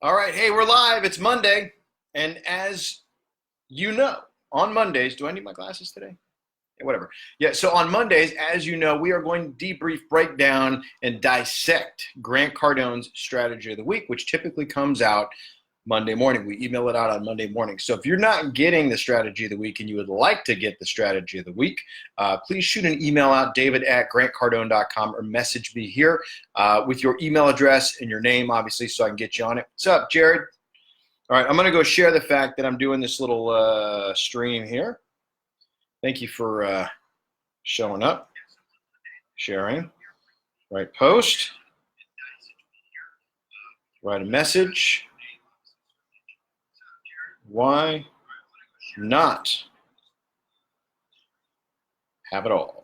All right, hey, we're live. It's Monday. And as you know, on Mondays, do I need my glasses today? Yeah, whatever. Yeah, so on Mondays, as you know, we are going to debrief, break down, and dissect Grant Cardone's strategy of the week, which typically comes out Monday morning. We email it out on Monday morning. So if you're not getting the strategy of the week and you would like to get the strategy of the week, please shoot an email out, david@grantcardone.com, or message me here with your email address and your name, obviously, so I can get you on it. What's up, Jared? All right, I'm going to go share the fact that I'm doing this little stream here. Thank you for showing up, sharing, write post, write a message. Why not have it all?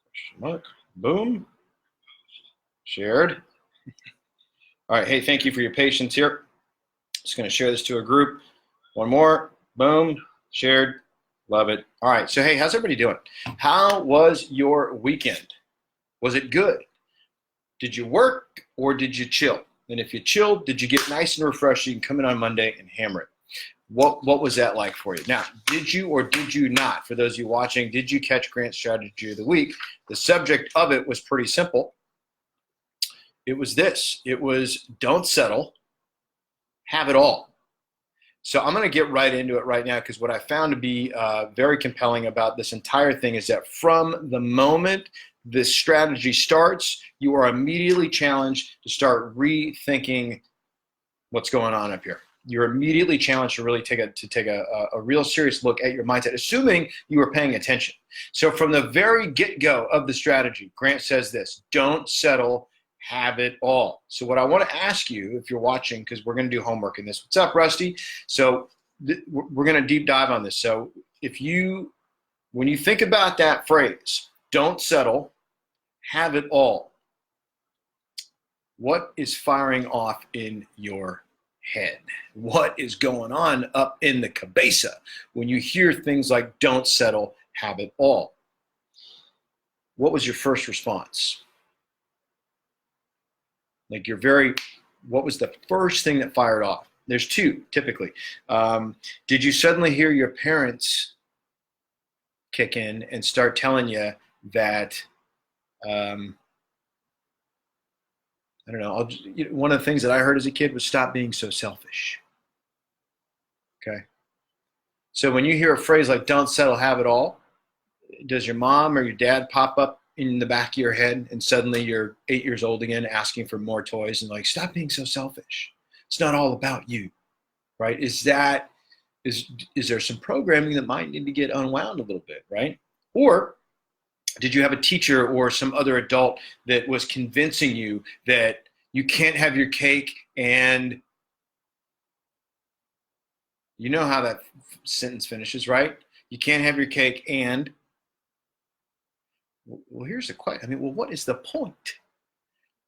Question mark. Boom. Shared. All right. Hey, thank you for your patience here. Just going to share this to a group. One more. Boom. Shared. Love it. All right. So, hey, how's everybody doing? How was your weekend? Was it good? Did you work or did you chill? And if you chilled, did you get nice and refreshed? You can come in on Monday and hammer it. What was that like for you? Now, did you or did you not? For those of you watching, did you catch Grant's strategy of the week? The subject of it was pretty simple. It was this. It was don't settle, have it all. So I'm going to get right into it right now because what I found to be very compelling about this entire thing is that from the moment this strategy starts, you are immediately challenged to start rethinking what's going on up here. You're immediately challenged to really take a real serious look at your mindset, assuming you are paying attention. So from the very get-go of the strategy, Grant says this: don't settle, have it all. So what I want to ask you, if you're watching, because we're going to do homework in this. What's up, Rusty? So we're going to deep dive on this. So when you think about that phrase, don't settle, have it all, what is firing off in your head? What is going on up in the cabeza when you hear things like don't settle, have it all? What was your first response? Like what was the first thing that fired off? There's two, typically. Did you suddenly hear your parents kick in and start telling you that, I don't know, one of the things that I heard as a kid was stop being so selfish. Okay. So when you hear a phrase like don't settle, have it all, does your mom or your dad pop up in the back of your head and suddenly you're 8 years old again asking for more toys and like, stop being so selfish. It's not all about you, right? Is there some programming that might need to get unwound a little bit, right? Or did you have a teacher or some other adult that was convincing you that you can't have your cake and you know how that sentence finishes, right? You can't have your cake and, well, here's the question. Well, what is the point?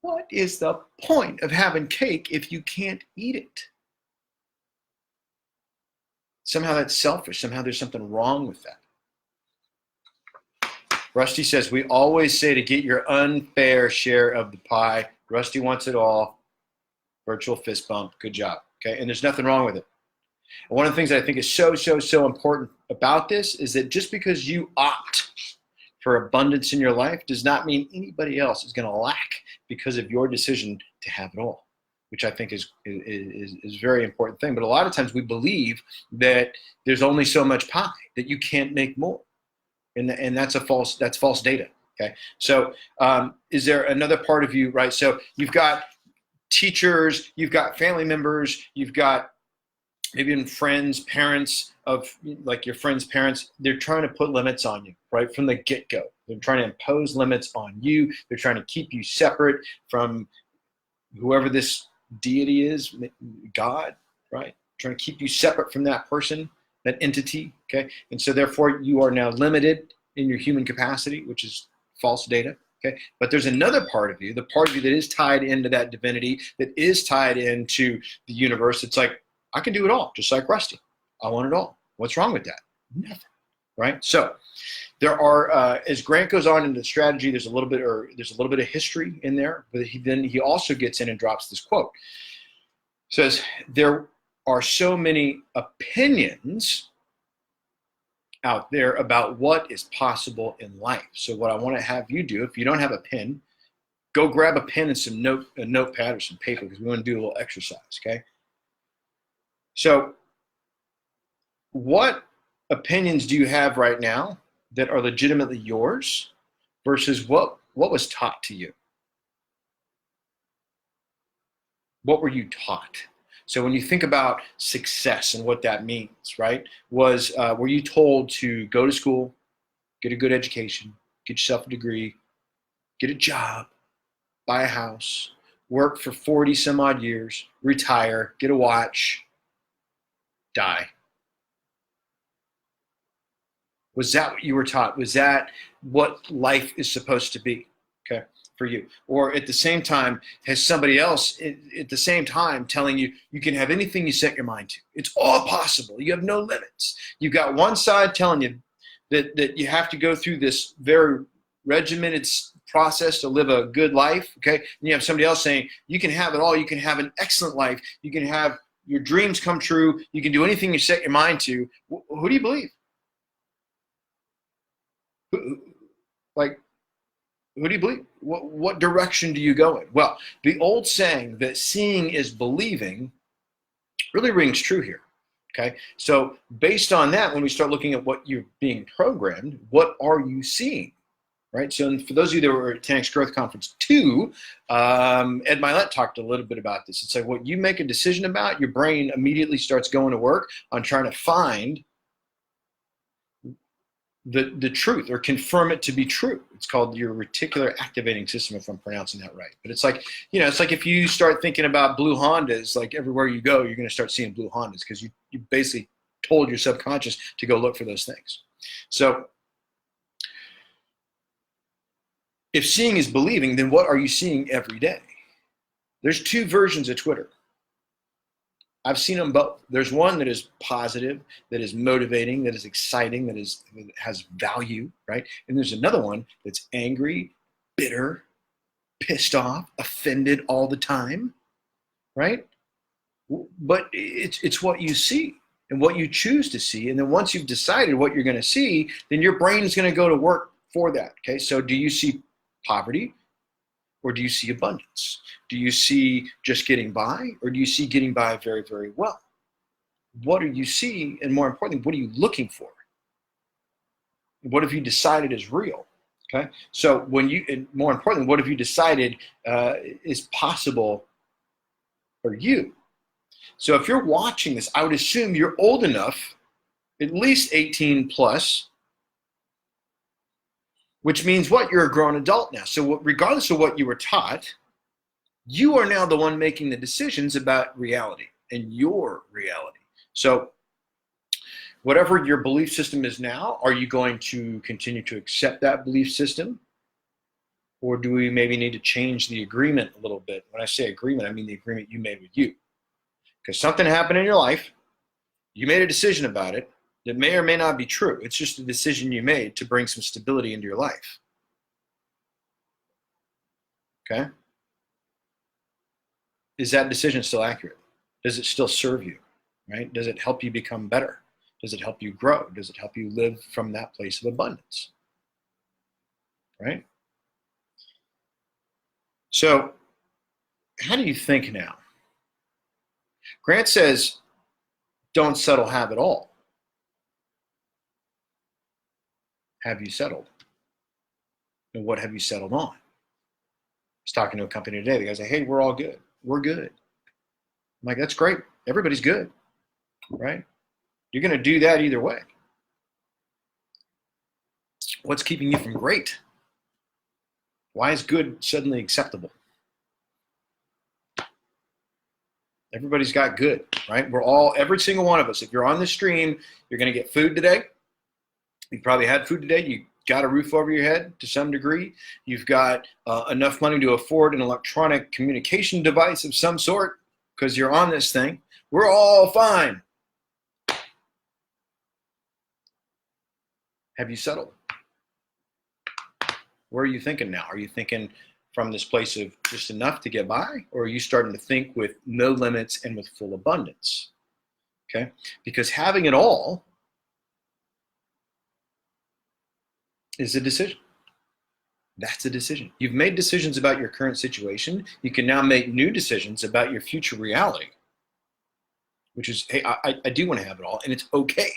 What is the point of having cake if you can't eat it? Somehow that's selfish. Somehow there's something wrong with that. Rusty says, we always say to get your unfair share of the pie. Rusty wants it all. Virtual fist bump. Good job. Okay, and there's nothing wrong with it. And one of the things that I think is so important about this is that just because you opt for abundance in your life does not mean anybody else is going to lack because of your decision to have it all, which I think is a very important thing. But a lot of times we believe that there's only so much pie, that you can't make more. And that's false data. Okay. So is there another part of you, right? So you've got teachers, you've got family members, you've got maybe even friends, parents of like your friends' parents. They're trying to put limits on you right from the get-go. They're trying to impose limits on you. They're trying to keep you separate from whoever this deity is, God, right? Trying to keep you separate from that person, that entity, okay? And so therefore you are now limited in your human capacity, which is false data, okay? But there's another part of you, the part of you that is tied into that divinity, that is tied into the universe. It's like, I can do it all, just like Rusty. I want it all. What's wrong with that? Nothing, right? So There are, as Grant goes on into the strategy, there's a little bit of history in there, but then he also gets in and drops this quote. Says, there are so many opinions out there about what is possible in life. So what I want to have you do, if you don't have a pen, go grab a pen and a notepad or some paper, because we want to do a little exercise, okay? So what opinions do you have right now that are legitimately yours versus what was taught to you? What were you taught? So when you think about success and what that means, right? Were you told to go to school, get a good education, get yourself a degree, get a job, buy a house, work for 40 some odd years, retire, get a watch, die? Was that what you were taught? Was that what life is supposed to be, okay, for you? Or at the same time, has somebody else at the same time telling you you can have anything you set your mind to? It's all possible. You have no limits. You've got one side telling you that you have to go through this very regimented process to live a good life, okay? And you have somebody else saying you can have it all. You can have an excellent life. You can have your dreams come true. You can do anything you set your mind to. Who do you believe? Like, who do you believe? What direction do you go in? Well, the old saying that seeing is believing really rings true here, okay? So based on that, when we start looking at what you're being programmed, what are you seeing, right? So for those of you that were at 10X Growth Conference 2, Ed Milet talked a little bit about this. It's like what you make a decision about, your brain immediately starts going to work on trying to find the truth or confirm it to be true. It's called your reticular activating system, if I'm pronouncing that right. But it's like, it's like if you start thinking about blue Hondas, like everywhere you go, you're going to start seeing blue Hondas because you basically told your subconscious to go look for those things. So if seeing is believing, then what are you seeing every day? There's two versions of Twitter. I've seen them both. There's one that is positive, that is motivating, that is exciting, that has value, right? And there's another one that's angry, bitter, pissed off, offended all the time, right? But it's what you see and what you choose to see. And then once you've decided what you're going to see, then your brain is going to go to work for that, okay? So do you see poverty? Or do you see abundance? Do you see just getting by? Or do you see getting by very, very well? What do you see? And more importantly, what are you looking for? What have you decided is real? Okay. So and more importantly, what have you decided is possible for you? So if you're watching this, I would assume you're old enough, at least 18 plus, which means what? You're a grown adult now. So regardless of what you were taught, you are now the one making the decisions about reality and your reality. So whatever your belief system is now, are you going to continue to accept that belief system? Or do we maybe need to change the agreement a little bit? When I say agreement, I mean the agreement you made with you. Because something happened in your life, you made a decision about it, that may or may not be true. It's just a decision you made to bring some stability into your life. Okay? Is that decision still accurate? Does it still serve you? Right? Does it help you become better? Does it help you grow? Does it help you live from that place of abundance? Right? So, how do you think now? Grant says, don't settle, have it all. Have you settled? And what have you settled on? I was talking to a company today. The guy's like, hey, we're all good. We're good. I'm like, that's great. Everybody's good, right? You're going to do that either way. What's keeping you from great? Why is good suddenly acceptable? Everybody's got good, right? Every single one of us, if you're on the stream, you're going to get food today. You probably had food today. You got a roof over your head to some degree. You've got enough money to afford an electronic communication device of some sort because you're on this thing. We're all fine. Have you settled? Where are you thinking now? Are you thinking from this place of just enough to get by? Or are you starting to think with no limits and with full abundance? Okay? Because having it all is a decision. That's a decision. You've made decisions about your current situation. You can now make new decisions about your future reality, which is, hey, I do want to have it all, and it's okay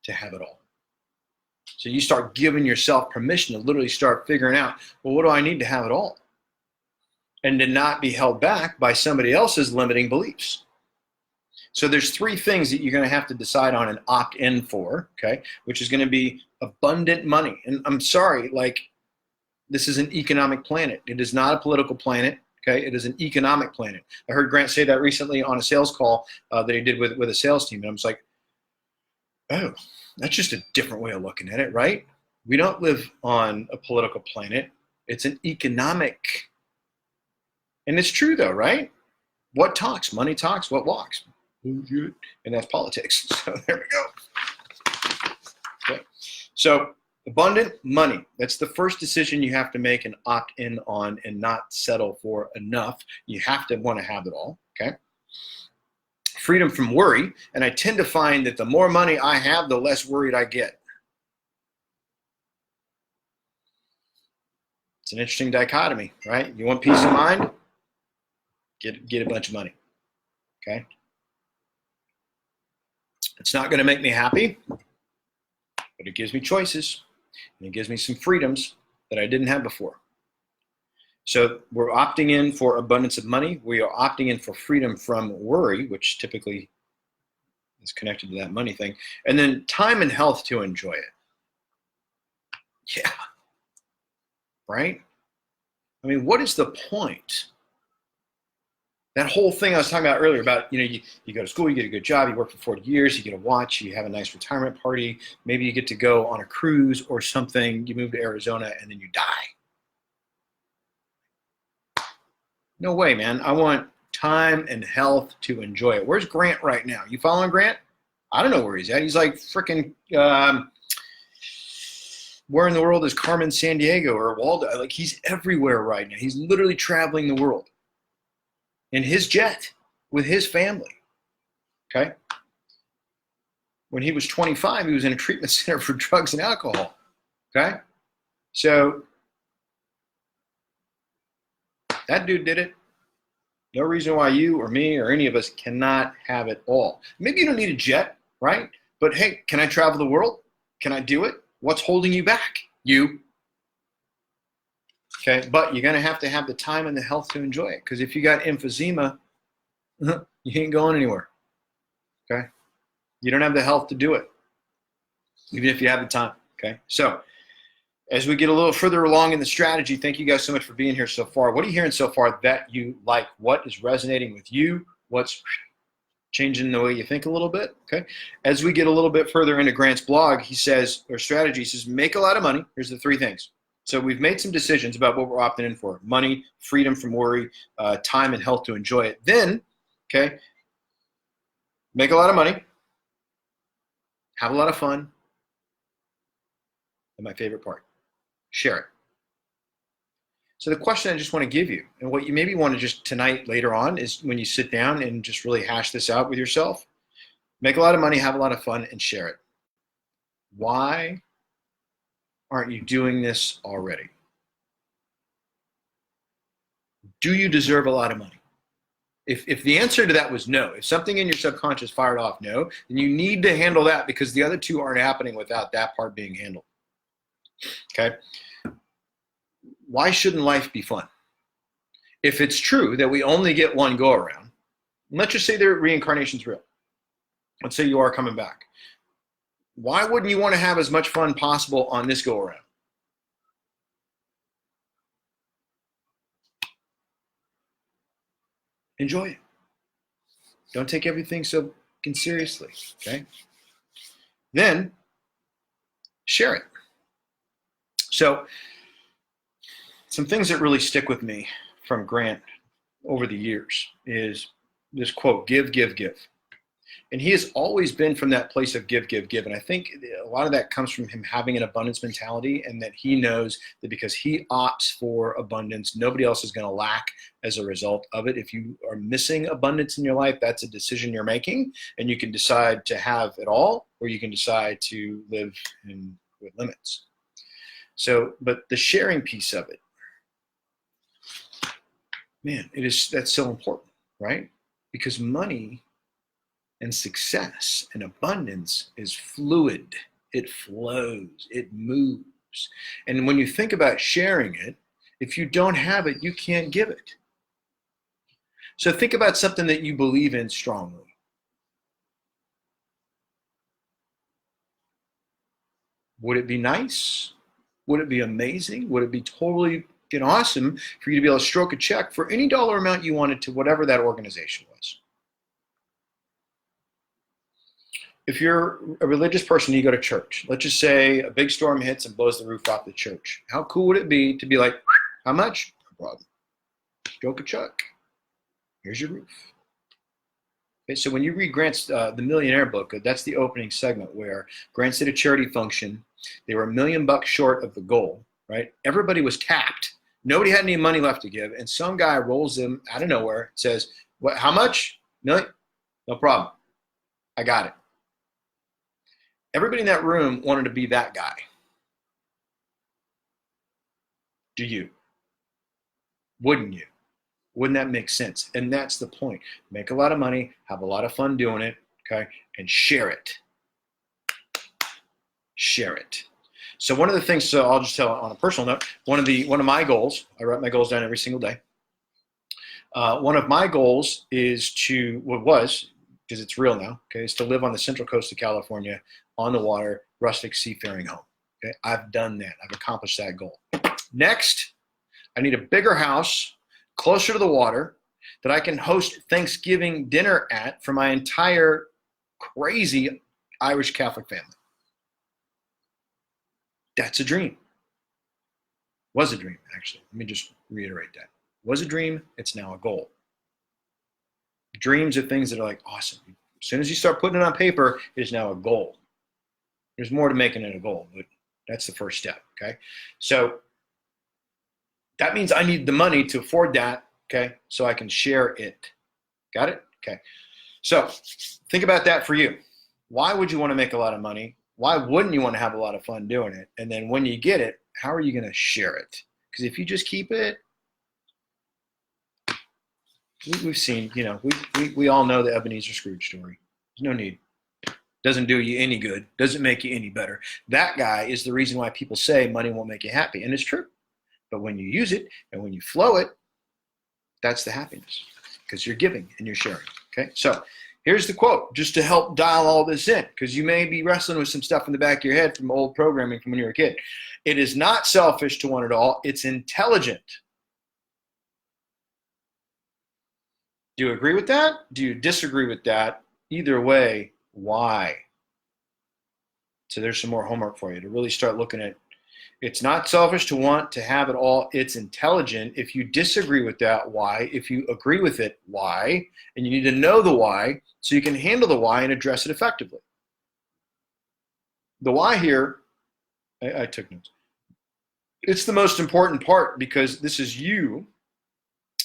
to have it all. So you start giving yourself permission to literally start figuring out, well, what do I need to have it all? And to not be held back by somebody else's limiting beliefs. So there's three things that you're going to have to decide on and opt in for, okay, which is going to be abundant money. And I'm sorry, like, this is an economic planet. It is not a political planet. Okay, it is an economic planet. I heard Grant say that recently on a sales call that he did with a sales team, and I was like, oh, that's just a different way of looking at it, right? We don't live on a political planet. It's an economic, and it's true though, right? What talks? Money talks. What walks? And that's politics. So there we go. Okay, so. Abundant money. That's the first decision you have to make and opt in on and not settle for enough. You have to want to have it all, okay? Freedom from worry. And I tend to find that the more money I have, the less worried I get. It's an interesting dichotomy, right? You want peace of mind? Get a bunch of money, okay? It's not going to make me happy, but it gives me choices. And it gives me some freedoms that I didn't have before. So we're opting in for abundance of money. We are opting in for freedom from worry, which typically is connected to that money thing. And then time and health to enjoy it. Yeah. Right? I mean, what is the point? That whole thing I was talking about earlier about, you go to school, you get a good job, you work for 40 years, you get a watch, you have a nice retirement party, maybe you get to go on a cruise or something, you move to Arizona, and then you die. No way, man. I want time and health to enjoy it. Where's Grant right now? You following Grant? I don't know where he's at. He's like freaking, where in the world is Carmen Sandiego or Waldo? Like, he's everywhere right now. He's literally traveling the world. In his jet with his family, okay? When he was 25, he was in a treatment center for drugs and alcohol, okay? So that dude did it. No reason why you or me or any of us cannot have it all. Maybe you don't need a jet, right? But hey, can I travel the world? Can I do it? What's holding you back? You. Okay, but you're going to have the time and the health to enjoy it. Because if you got emphysema, you ain't going anywhere. Okay? You don't have the health to do it, even if you have the time. Okay? So, as we get a little further along in the strategy, thank you guys so much for being here so far. What are you hearing so far that you like? What is resonating with you? What's changing the way you think a little bit? Okay? As we get a little bit further into Grant's blog, he says, or strategy, he says, make a lot of money. Here's the three things. So we've made some decisions about what we're opting in for. Money, freedom from worry, time and health to enjoy it. Then, okay, make a lot of money, have a lot of fun, and my favorite part, share it. So the question I just want to give you, and what you maybe want to just tonight, later on, is when you sit down and just really hash this out with yourself, make a lot of money, have a lot of fun, and share it. Why aren't you doing this already? Do you deserve a lot of money? If the answer to that was no, if something in your subconscious fired off no, then you need to handle that, because the other two aren't happening without that part being handled. Okay? Why shouldn't life be fun? If it's true that we only get one go around, let's just say the reincarnation's real. Let's say you are coming back. Why wouldn't you want to have as much fun possible on this go around? Enjoy it. Don't take everything so seriously, okay? Then share it. So some things that really stick with me from Grant over the years is this quote, give, give, give. And he has always been from that place of give, give, give. And I think a lot of that comes from him having an abundance mentality, and that he knows that because he opts for abundance, nobody else is going to lack as a result of it. If you are missing abundance in your life, that's a decision you're making, and you can decide to have it all, or you can decide to live with limits. So, but the sharing piece of it, man, that's so important, right? Because money and success and abundance is fluid. It flows, it moves. And when you think about sharing it, if you don't have it, you can't give it. So think about something that you believe in strongly. Would it be nice? Would it be amazing? Would it be totally awesome for you to be able to stroke a check for any dollar amount you wanted to whatever that organization was? If you're a religious person, you go to church. Let's just say a big storm hits and blows the roof off the church. How cool would it be to be like, how much? No problem. Stroke a check. Here's your roof. Okay, so when you read Grant's The Millionaire book, that's the opening segment where Grant did a charity function. They were $1 million short of the goal, right? Everybody was capped. Nobody had any money left to give. And some guy rolls them out of nowhere, says, "What? How much? $1 million? No problem. I got it." Everybody in that room wanted to be that guy. Do you? Wouldn't you? Wouldn't that make sense? And that's the point. Make a lot of money, have a lot of fun doing it, okay, and share it. Share it. So one of the things, so I'll just tell on a personal note, one of my goals, I write my goals down every single day. One of my goals is because it's real now, okay, is to live on the central coast of California, on the water, rustic seafaring home. Okay, I've done that. I've accomplished that goal. Next, I need a bigger house closer to the water that I can host Thanksgiving dinner at for my entire crazy Irish Catholic family. That's a dream. Was a dream, actually. Let me just reiterate that. Was a dream, it's now a goal. Dreams are things that are like awesome. As soon as you start putting it on paper, it is now a goal. There's more to making it a goal, but that's the first step, okay? So that means I need the money to afford that, okay, so I can share it. Got it? Okay. So think about that for you. Why would you want to make a lot of money? Why wouldn't you want to have a lot of fun doing it? And then when you get it, how are you going to share it? Because if you just keep it, we've seen, we all know the Ebenezer Scrooge story. There's no need. Doesn't do you any good. Doesn't make you any better. That guy is the reason why people say money won't make you happy. And it's true. But when you use it and when you flow it, that's the happiness. Because you're giving and you're sharing. Okay? So here's the quote, just to help dial all this in, because you may be wrestling with some stuff in the back of your head from old programming from when you were a kid. It is not selfish to want it all. It's intelligent. Do you agree with that? Do you disagree with that? Either way, why? So there's some more homework for you to really start looking at. It's not selfish to want to have it all. It's intelligent. If you disagree with that, why? If you agree with it, why? And you need to know the why so you can handle the why and address it effectively. The why here, I took notes. It's the most important part because this is you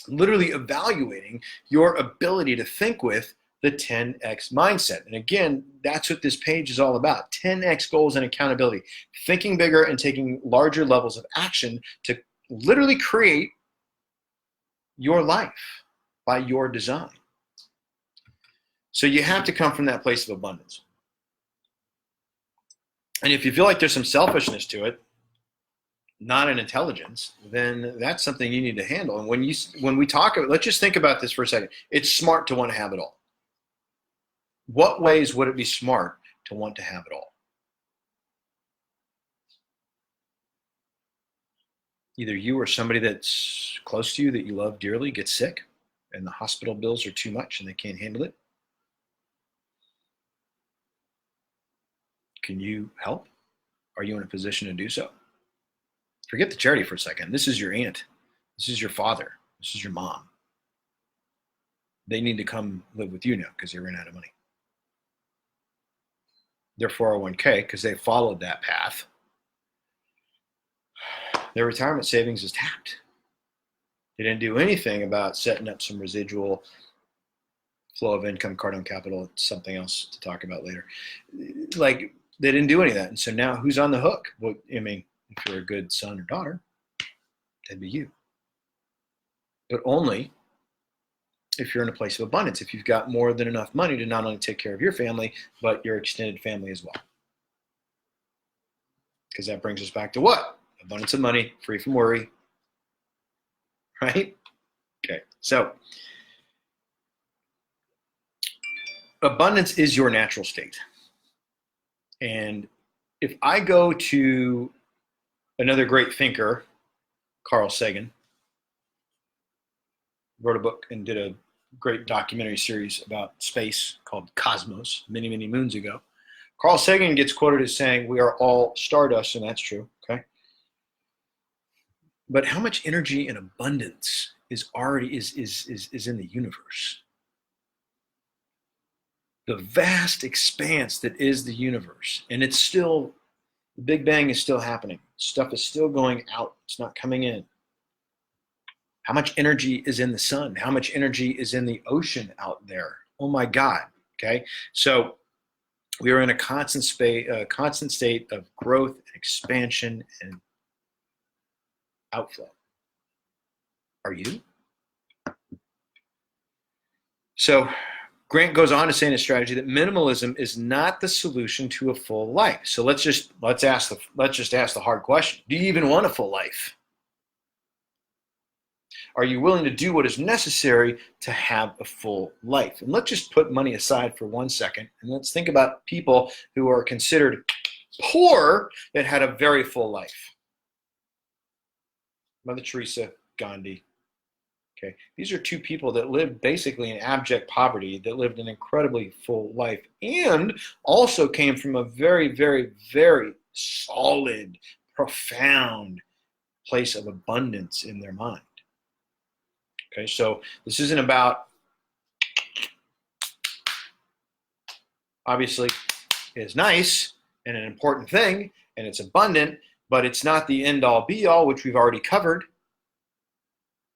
literally evaluating your ability to think with the 10X mindset. And again, that's what this page is all about. 10X goals and accountability. Thinking bigger and taking larger levels of action to literally create your life by your design. So you have to come from that place of abundance. And if you feel like there's some selfishness to it, not an intelligence, then that's something you need to handle. And when we talk about, let's just think about this for a second. It's smart to want to have it all. What ways would it be smart to want to have it all? Either you or somebody that's close to you that you love dearly gets sick and the hospital bills are too much and they can't handle it. Can you help? Are you in a position to do so? Forget the charity for a second. This is your aunt. This is your father. This is your mom. They need to come live with you now because they ran out of money. their 401k because they followed that path, their retirement savings is tapped. They didn't do anything about setting up some residual flow of income, cardone capital, something else to talk about later. Like, they didn't do any of that. And so now who's on the hook? Well, I mean, if you're a good son or daughter, that'd be you. But only if you're in a place of abundance, if you've got more than enough money to not only take care of your family, but your extended family as well. Because that brings us back to what? Abundance of money, free from worry, right? Okay, so abundance is your natural state. And if I go to another great thinker, Carl Sagan, wrote a book and did a great documentary series about space called Cosmos many, many moons ago. Carl Sagan gets quoted as saying, we are all stardust, and that's true, okay? But how much energy and abundance is already is in the universe? The vast expanse that is the universe, and it's still, the Big Bang is still happening. Stuff is still going out. It's not coming in. How much energy is in the sun? How much energy is in the ocean out there? Oh my God, okay? So we are in a constant state of growth and expansion and outflow. Are you? So Grant goes on to say in his strategy that minimalism is not the solution to a full life. So let's just ask the hard question. Do you even want a full life? Are you willing to do what is necessary to have a full life? And let's just put money aside for 1 second, and let's think about people who are considered poor that had a very full life. Mother Teresa, Gandhi. Okay, these are two people that lived basically in abject poverty, that lived an incredibly full life, and also came from a very, very, very solid, profound place of abundance in their mind. Okay, so this isn't about, obviously, it's nice and an important thing, and it's abundant, but it's not the end-all be-all, which we've already covered.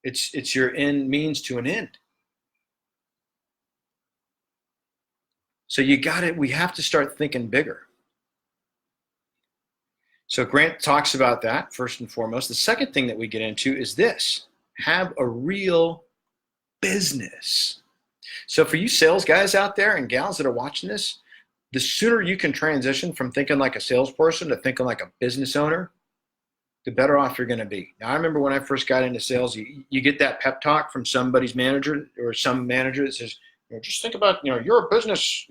It's your end means to an end. So we have to start thinking bigger. So Grant talks about that first and foremost. The second thing that we get into is this: have a real business. So for you sales guys out there and gals that are watching this, the sooner you can transition from thinking like a salesperson to thinking like a business owner, the better off you're going to be. Now, I remember when I first got into sales, you get that pep talk from somebody's manager or some manager that says, just think about, you're a business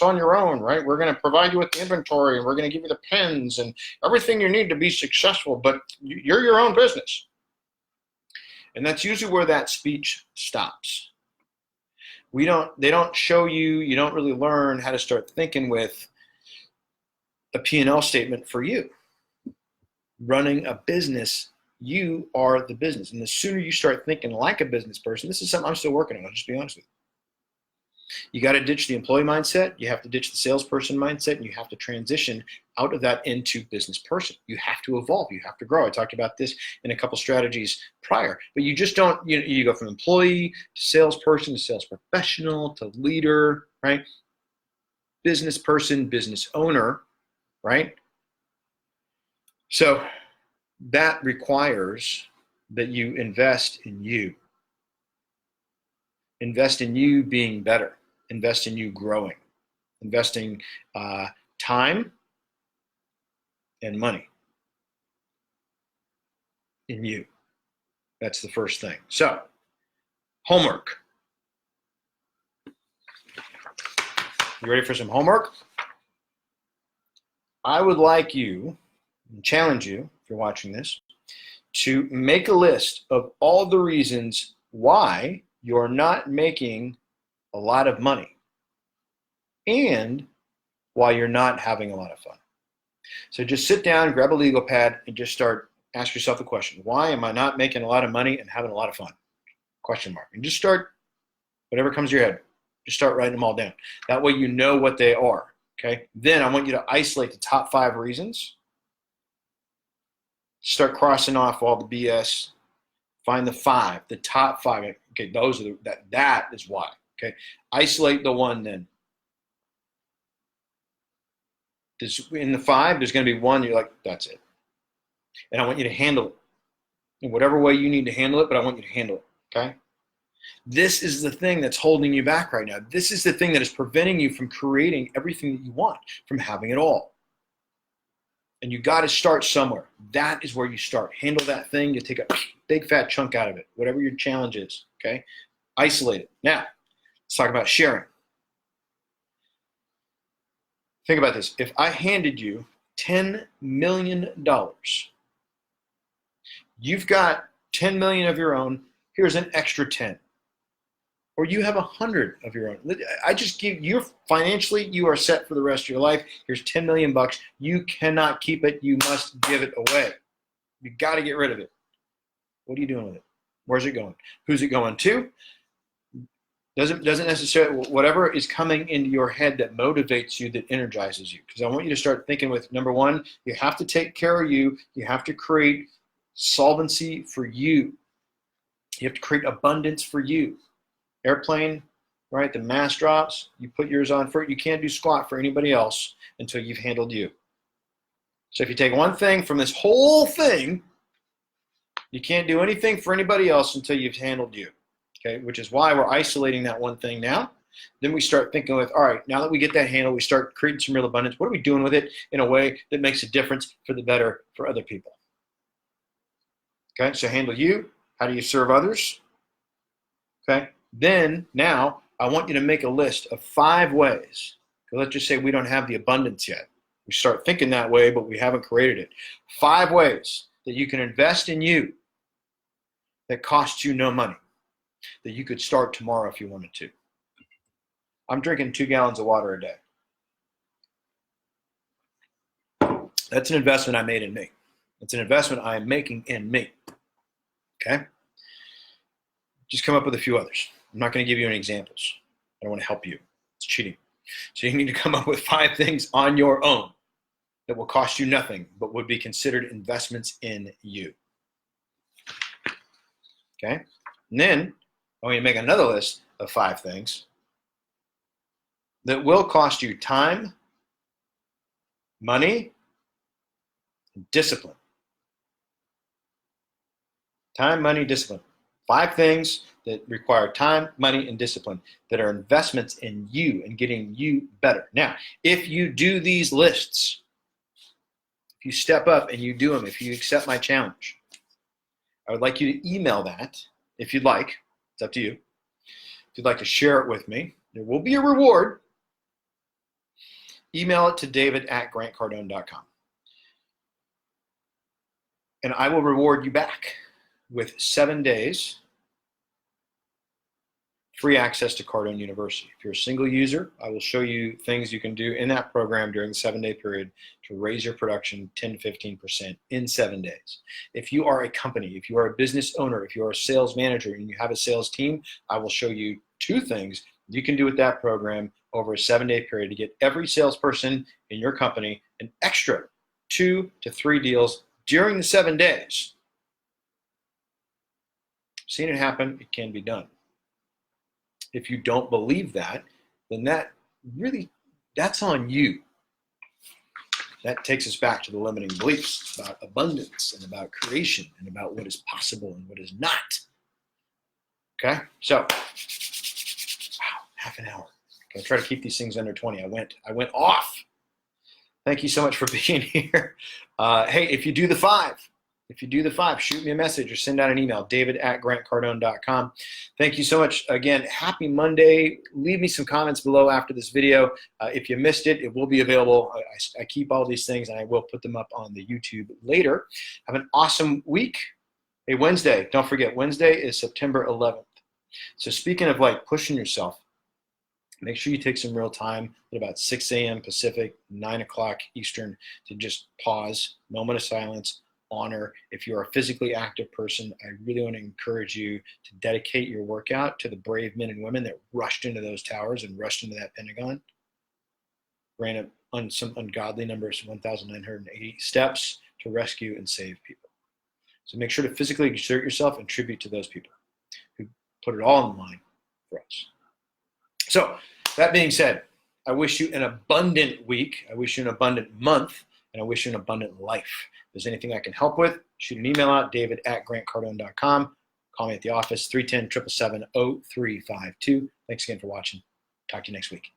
on your own, right? We're going to provide you with the inventory, and we're going to give you the pens and everything you need to be successful, but you're your own business. And that's usually where that speech stops. They don't show you don't really learn how to start thinking with a P&L statement for you. Running a business, you are the business. And the sooner you start thinking like a business person, this is something I'm still working on, I'll just be honest with you. You got to ditch the employee mindset, you have to ditch the salesperson mindset, and you have to transition out of that into business person. You have to evolve, you have to grow. I talked about this in a couple strategies prior, but you just don't, you go from employee to salesperson to sales professional to leader, right? Business person, business owner, right? So that requires that you invest in you. Invest in you being better. Invest in you growing. Investing time and money in you. That's the first thing. So, homework. You ready for some homework? I would like you, and challenge you, if you're watching this, to make a list of all the reasons why you're not making a lot of money and why you're not having a lot of fun. So just sit down, grab a legal pad, and just ask yourself the question: why am I not making a lot of money and having a lot of fun? Question mark. And just start, whatever comes to your head, just start writing them all down. That way you know what they are. Okay? Then I want you to isolate the top 5 reasons. Start crossing off all the BS. Find the top 5. Okay, those are that is why. Okay? Isolate the one then. In the 5, there's going to be one you're like, that's it. And I want you to handle it in whatever way you need to handle it, but I want you to handle it, okay? This is the thing that's holding you back right now. This is the thing that is preventing you from creating everything that you want, from having it all. And you got to start somewhere. That is where you start. Handle that thing. You take a big fat chunk out of it, whatever your challenge is, okay? Isolate it. Now, let's talk about sharing. Think about this. If I handed you $10 million, you've got 10 million of your own, here's an extra 10. Or you have 100 of your own. I just give you, financially, you are set for the rest of your life. Here's 10 million bucks. You cannot keep it. You must give it away. You got to get rid of it. What are you doing with it? Where's it going? Who's it going to? Doesn't necessarily, whatever is coming into your head that motivates you, that energizes you. Because I want you to start thinking with, number 1, you have to take care of you. You have to create solvency for you. You have to create abundance for you. Airplane, right? The mask drops. You put yours on for it. You can't do squat for anybody else until you've handled you. So if you take one thing from this whole thing, you can't do anything for anybody else until you've handled you. Okay, which is why we're isolating that one thing now. Then we start thinking with, all right, now that we get that handle, we start creating some real abundance. What are we doing with it in a way that makes a difference for the better for other people? Okay, so handle you. How do you serve others? Okay, then now I want you to make a list of 5 ways. Let's just say we don't have the abundance yet. We start thinking that way, but we haven't created it. 5 ways that you can invest in you that costs you no money, that you could start tomorrow if you wanted to. I'm drinking 2 gallons of water a day. That's an investment I made in me. It's an investment I am making in me. Okay? Just come up with a few others. I'm not going to give you any examples. I don't want to help you. It's cheating. So you need to come up with 5 things on your own that will cost you nothing, but would be considered investments in you. Okay? And then I want you to make another list of 5 things that will cost you time, money, and discipline. Time, money, discipline. 5 things that require time, money, and discipline that are investments in you and getting you better. Now, if you do these lists, if you step up and you do them, if you accept my challenge, I would like you to email that if you'd like. It's up to you. If you'd like to share it with me, there will be a reward. Email it to david@grantcardone.com. And I will reward you back with 7 days free access to Cardone University. If you're a single user, I will show you things you can do in that program during the 7-day period to raise your production 10 to 15% in 7 days. If you are a company, if you are a business owner, if you are a sales manager and you have a sales team, I will show you 2 things you can do with that program over a 7-day period to get every salesperson in your company an extra 2 to 3 deals during the 7 days. Seen it happen, it can be done. If you don't believe that, then that's on you. That takes us back to the limiting beliefs about abundance and about creation and about what is possible and what is not. Okay, so, wow, half an hour. Okay, try to keep these things under 20. I went off. Thank you so much for being here. Hey, if you do the 5, shoot me a message or send out an email, david@grantcardone.com. Thank you so much. Again, happy Monday. Leave me some comments below after this video. If you missed it, it will be available. I keep all these things, and I will put them up on the YouTube later. Have an awesome week. Hey, Wednesday, don't forget, Wednesday is September 11th. So speaking of like pushing yourself, make sure you take some real time at about 6 a.m. Pacific, 9 o'clock Eastern to just pause, moment of silence, honor. If you're a physically active person, I really want to encourage you to dedicate your workout to the brave men and women that rushed into those towers and rushed into that Pentagon. ran on some ungodly numbers, 1,980 steps to rescue and save people. So make sure to physically exert yourself in tribute to those people who put it all on the line for us. So that being said, I wish you an abundant week. I wish you an abundant month. And I wish you an abundant life. If there's anything I can help with, shoot an email out, david@grantcardone.com. Call me at the office, 310-777-0352. Thanks again for watching. Talk to you next week.